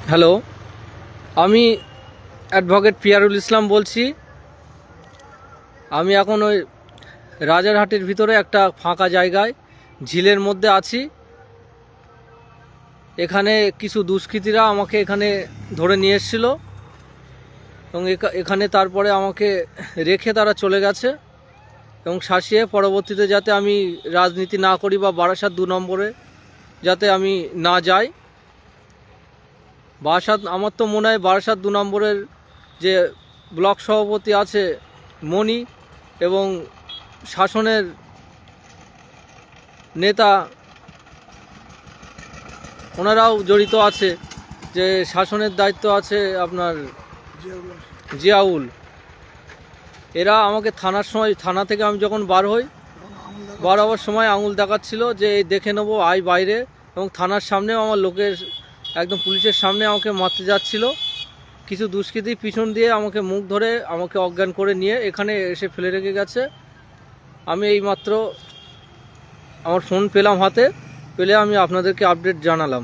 Hello, আমি advocate Piarul ইসলাম বলছি। আমি এখন ওই রাজারহাটের ভিতরে একটা ফাঁকা জায়গায় ঝিলের মধ্যে আছি। এখানে কিছু দুষ্কৃতীরা আমাকে এখানে ধরে নিয়ে এসেছিলো এবং এখানে তারপরে আমাকে রেখে তারা চলে গেছে এবং শাসিয়ে পরবর্তীতে যাতে আমি রাজনীতি না করি বা বারাসাত 2 নম্বরে যাতে আমি না যাই। বারাসাত আমার তো মনে হয় বারাসাত 2 নম্বরের যে ব্লক সভাপতি আছে মণি এবং শাসনের নেতা ওনারাও জড়িত আছে, যে শাসনের দায়িত্ব আছে আপনার জিয়াউল। এরা আমাকে থানা থেকে আমি যখন বার হওয়ার সময় আঙুল দেখাচ্ছিল যে এই দেখে নেবো আয় বাইরে, এবং থানার সামনেও আমার লোকের একদম পুলিশের সামনে আমাকে মারতে যাচ্ছিল। কিছু দুষ্কৃতী পিছন দিয়ে আমাকে মুখ ধরে আমাকে অজ্ঞান করে নিয়ে এখানে এসে ফেলে রেখে গেছে। আমি এইমাত্র আমার ফোন পেলাম, হাতে পেলে আমি আপনাদেরকে আপডেট জানালাম।